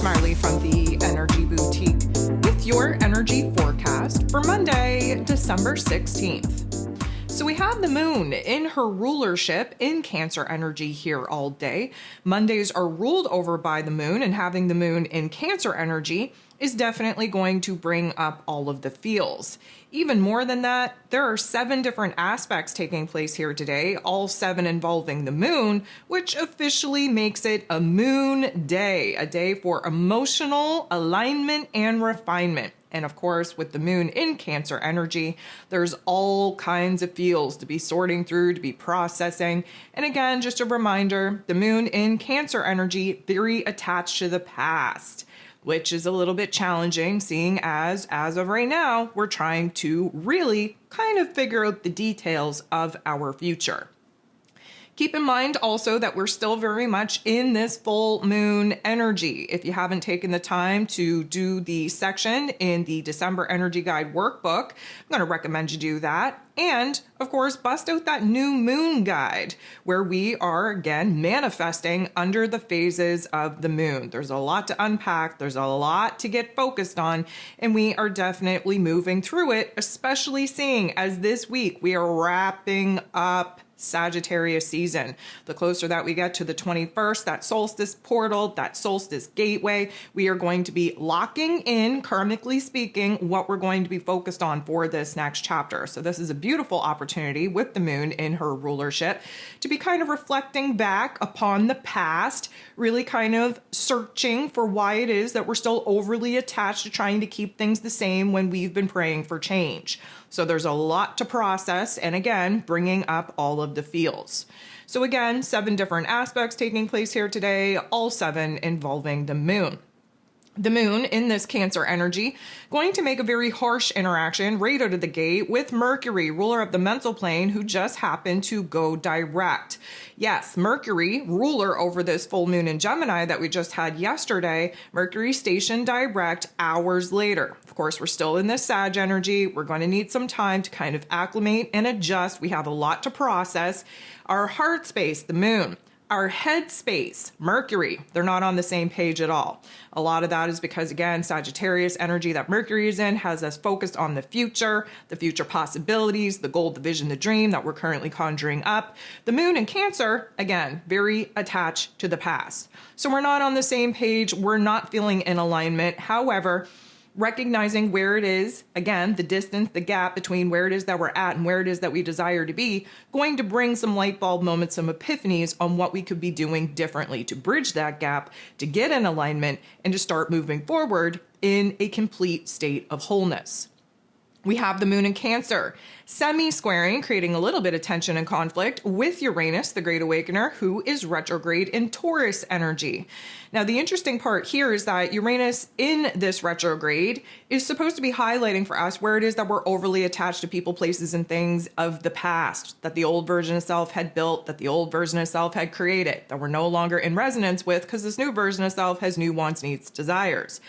Smiley from the Energy Boutique with your energy forecast for Monday, December 16th. So we have the moon in her rulership in Cancer energy here all day. Mondays are ruled over by the moon, and having the moon in Cancer energy is definitely going to bring up all of the feels. Even more than that, there are 7 different aspects taking place here today, all 7 involving the moon, which officially makes it a moon day, a day for emotional alignment and refinement. And of course, with the moon in Cancer energy, there's all kinds of feels to be sorting through, to be processing. And again, just a reminder, the moon in Cancer energy, very attached to the past, which is a little bit challenging, seeing as of right now, we're trying to really kind of figure out the details of our future. Keep in mind also that we're still very much in this full moon energy. If you haven't taken the time to do the section in the December Energy Guide workbook, I'm going to recommend you do that. And of course, bust out that new moon guide where we are again manifesting under the phases of the moon. There's a lot to unpack. There's a lot to get focused on, and we are definitely moving through it, especially seeing as this week we are wrapping up Sagittarius season. The closer that we get to the 21st, that solstice portal, that solstice gateway, we are going to be locking in, karmically speaking, what we're going to be focused on for this next chapter. So this is a beautiful opportunity with the moon in her rulership to be kind of reflecting back upon the past, really kind of searching for why it is that we're still overly attached to trying to keep things the same when we've been praying for change. So there's a lot to process, and again, bringing up all of the feels. So again, 7 different aspects taking place here today, all 7 involving the moon. The moon in this Cancer energy going to make a very harsh interaction right out of the gate with Mercury, ruler of the mental plane, who just happened to go direct. Yes, Mercury, ruler over this full moon in Gemini that we just had yesterday, Mercury stationed direct hours later. Of course, we're still in this Sag energy. We're going to need some time to kind of acclimate and adjust. We have a lot to process. Our heart space, the moon. Our head space, Mercury, they're not on the same page at all. A lot of that is because, again, Sagittarius energy that Mercury is in has us focused on the future possibilities, the goal, the vision, the dream that we're currently conjuring up. The moon in Cancer, again, very attached to the past. So we're not on the same page. We're not feeling in alignment. However, recognizing where it is, again, the distance, the gap between where it is that we're at and where it is that we desire to be, going to bring some light bulb moments, some epiphanies on what we could be doing differently to bridge that gap, to get in alignment, and to start moving forward in a complete state of wholeness. We have the moon in Cancer, semi-squaring, creating a little bit of tension and conflict with Uranus, the Great Awakener, who is retrograde in Taurus energy. Now, the interesting part here is that Uranus in this retrograde is supposed to be highlighting for us where it is that we're overly attached to people, places, and things of the past, that the old version of self had built, that the old version of self had created, that we're no longer in resonance with because this new version of self has new wants, needs, desires.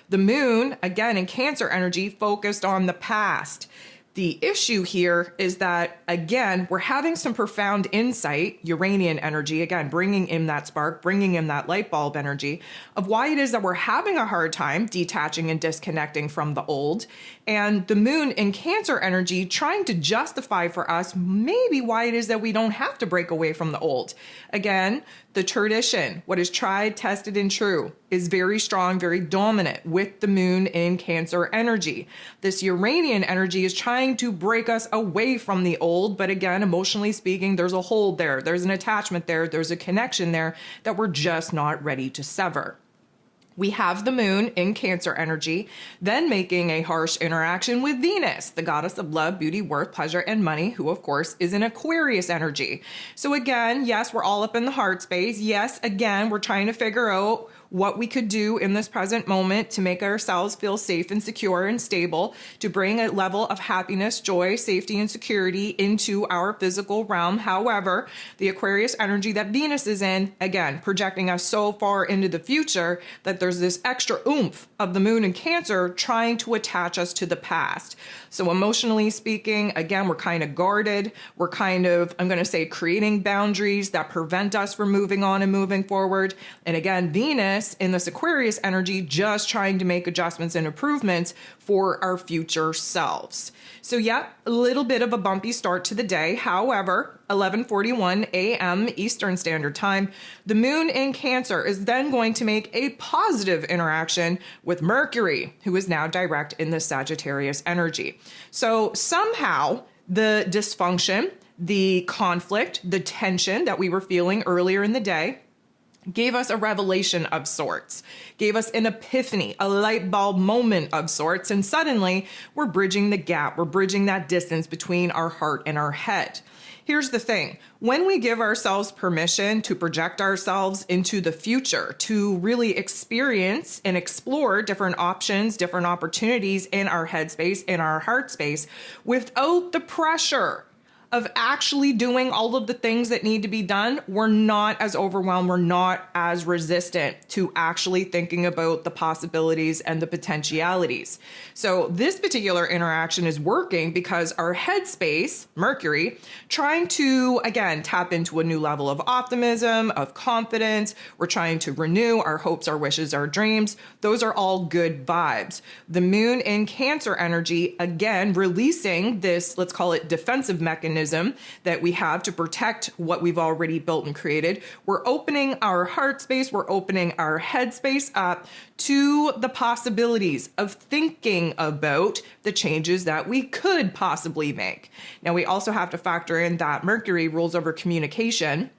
The moon, again, in Cancer energy, focused on the past. The issue here is that, again, we're having some profound insight, Uranian energy, again, bringing in that spark, bringing in that light bulb energy of why it is that we're having a hard time detaching and disconnecting from the old. And the moon in Cancer energy trying to justify for us maybe why it is that we don't have to break away from the old. Again, the tradition, what is tried, tested, and true, is very strong, very dominant with the moon in Cancer energy. This Uranian energy is trying to break us away from the old, but again, emotionally speaking, there's a hold there, there's an attachment there, there's a connection there that we're just not ready to sever. We have the moon in Cancer energy, then making a harsh interaction with Venus, the goddess of love, beauty, worth, pleasure, and money, who of course is in Aquarius energy. So again, yes, we're all up in the heart space. Yes, again, we're trying to figure out what we could do in this present moment to make ourselves feel safe and secure and stable, to bring a level of happiness, joy, safety, and security into our physical realm. However, the Aquarius energy that Venus is in, again, projecting us so far into the future that there's this extra oomph of the moon in Cancer trying to attach us to the past. So emotionally speaking, again, we're kind of guarded. We're kind of, I'm going to say, creating boundaries that prevent us from moving on and moving forward. And again, Venus Uranus in this Aquarius energy, just trying to make adjustments and improvements for our future selves. So yeah, a little bit of a bumpy start to the day. However, 11:41 a.m. Eastern Standard Time, the moon in Cancer is then going to make a positive interaction with Mercury, who is now direct in the Sagittarius energy. So somehow the dysfunction, the conflict, the tension that we were feeling earlier in the day gave us a revelation of sorts, gave us an epiphany, a light bulb moment of sorts, and suddenly we're bridging the gap, we're bridging that distance between our heart and our head. Here's the thing, when we give ourselves permission to project ourselves into the future, to really experience and explore different options, different opportunities in our headspace, in our heart space, without the pressure of actually doing all of the things that need to be done, we're not as overwhelmed, we're not as resistant to actually thinking about the possibilities and the potentialities. So this particular interaction is working because our headspace, Mercury, trying to, again, tap into a new level of optimism, of confidence. We're trying to renew our hopes, our wishes, our dreams. Those are all good vibes. The moon in Cancer energy, again, releasing this, let's call it defensive mechanism that we have to protect what we've already built and created. We're opening our heart space, we're opening our head space up to the possibilities of thinking about the changes that we could possibly make. Now, we also have to factor in that Mercury rules over communication.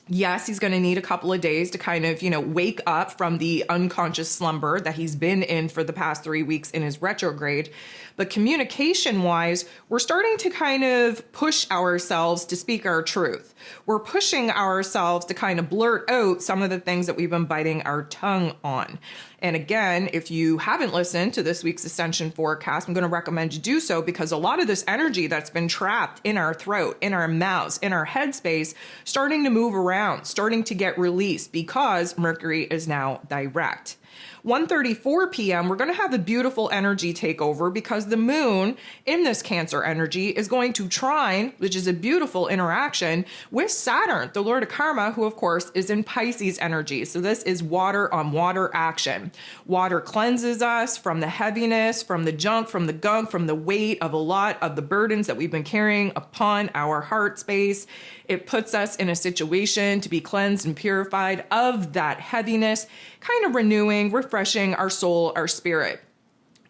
Yes, he's going to need a couple of days to kind of, wake up from the unconscious slumber that he's been in for the past 3 weeks in his retrograde. But communication wise, we're starting to kind of push ourselves to speak our truth. We're pushing ourselves to kind of blurt out some of the things that we've been biting our tongue on. And again, if you haven't listened to this week's Ascension forecast, I'm going to recommend you do so, because a lot of this energy that's been trapped in our throat, in our mouths, in our headspace, starting to move around, starting to get released because Mercury is now direct. 1:34 p.m., we're going to have a beautiful energy takeover because the moon in this Cancer energy is going to trine, which is a beautiful interaction, with Saturn, the Lord of Karma, who of course is in Pisces energy. So this is water on water action. Water cleanses us from the heaviness, from the junk, from the gunk, from the weight of a lot of the burdens that we've been carrying upon our heart space. It puts us in a situation to be cleansed and purified of that heaviness, kind of renewing, refreshing our soul, our spirit.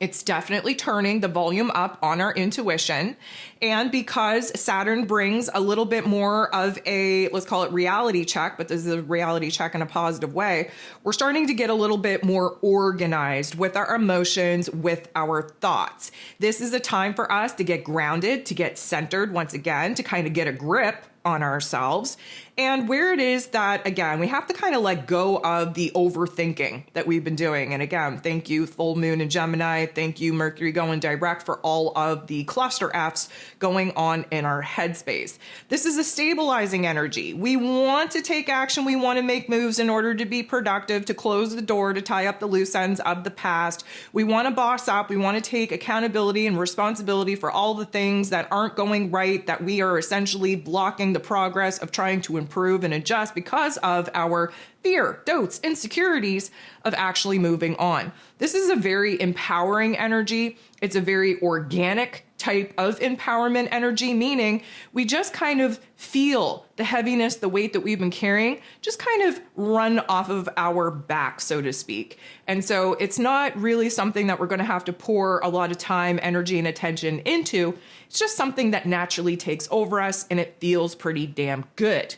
It's definitely turning the volume up on our intuition. And because Saturn brings a little bit more of a, let's call it reality check, but this is a reality check in a positive way, we're starting to get a little bit more organized with our emotions, with our thoughts. This is a time for us to get grounded, to get centered once again, to kind of get a grip on ourselves. And where it is that, again, we have to kind of let go of the overthinking that we've been doing. And again, thank you, full moon in Gemini. Thank you, Mercury going direct, for all of the cluster Fs going on in our headspace. This is a stabilizing energy. We want to take action. We want to make moves in order to be productive, to close the door, to tie up the loose ends of the past. We want to boss up. We want to take accountability and responsibility for all the things that aren't going right, that we are essentially blocking the progress of trying to improve and adjust because of our fear, doubts, insecurities of actually moving on. This is a very empowering energy. It's a very organic type of empowerment energy, meaning we just kind of feel the heaviness, the weight that we've been carrying, just kind of run off of our back, so to speak. And so it's not really something that we're going to have to pour a lot of time, energy, and attention into. It's just something that naturally takes over us, and it feels pretty damn good.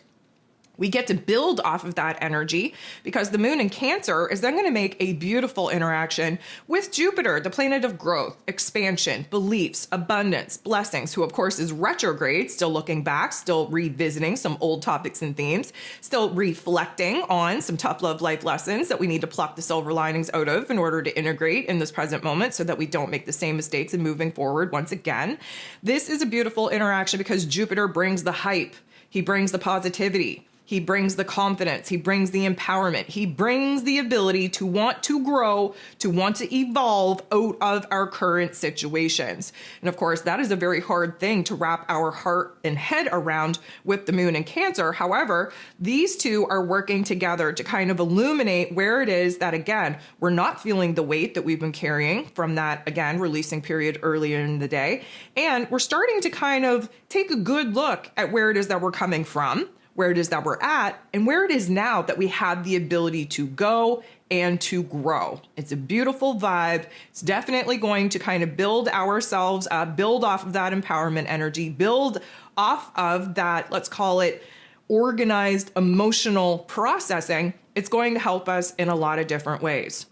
We get to build off of that energy because the moon in Cancer is then going to make a beautiful interaction with Jupiter, the planet of growth, expansion, beliefs, abundance, blessings, who of course is retrograde, still looking back, still revisiting some old topics and themes, still reflecting on some tough love life lessons that we need to pluck the silver linings out of in order to integrate in this present moment so that we don't make the same mistakes and moving forward once again. This is a beautiful interaction because Jupiter brings the hype. He brings the positivity. He brings the confidence. He brings the empowerment. He brings the ability to want to grow, to want to evolve out of our current situations. And of course, that is a very hard thing to wrap our heart and head around with the moon in Cancer. However, these two are working together to kind of illuminate where it is that, again, we're not feeling the weight that we've been carrying from that, again, releasing period earlier in the day. And we're starting to kind of take a good look at where it is that we're coming from, where it is that we're at, and where it is now that we have the ability to go and to grow. It's a beautiful vibe. It's definitely going to kind of build ourselves up, build off of that empowerment energy, build off of that, let's call it organized emotional processing. It's going to help us in a lot of different ways.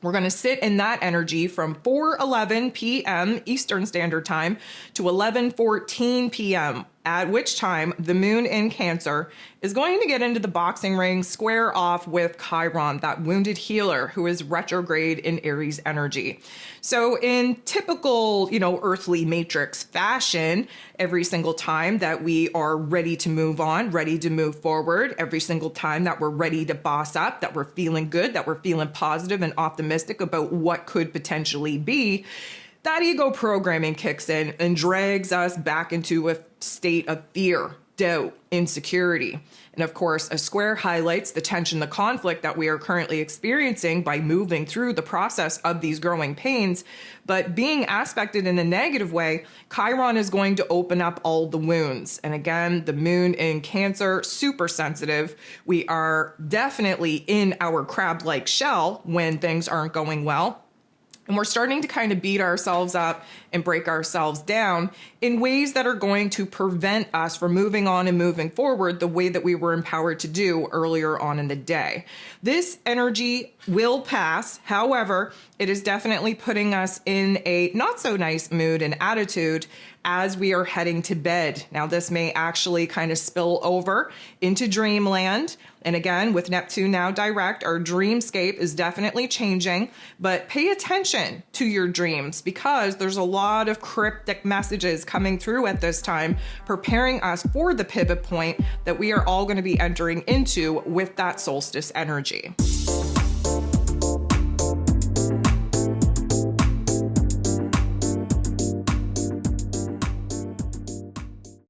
We're going to sit in that energy from 4:11 p.m. Eastern Standard Time to 11:14 p.m., at which time the moon in Cancer is going to get into the boxing ring, square off with Chiron, that wounded healer who is retrograde in Aries energy. So in typical, earthly matrix fashion, every single time that we are ready to move on, ready to move forward, every single time that we're ready to boss up, that we're feeling good, that we're feeling positive and optimistic about what could potentially be, that ego programming kicks in and drags us back into a state of fear, doubt, insecurity. And of course, a square highlights the tension, the conflict that we are currently experiencing by moving through the process of these growing pains. But being aspected in a negative way, Chiron is going to open up all the wounds. And again, the moon in Cancer, super sensitive. We are definitely in our crab-like shell when things aren't going well. And we're starting to kind of beat ourselves up and break ourselves down in ways that are going to prevent us from moving on and moving forward the way that we were empowered to do earlier on in the day. This energy will pass. However, it is definitely putting us in a not so nice mood and attitude as we are heading to bed. Now, this may actually kind of spill over into dreamland. And again, with Neptune now direct, our dreamscape is definitely changing, but pay attention to your dreams because there's a lot of cryptic messages coming through at this time, preparing us for the pivot point that we are all going to be entering into with that solstice energy.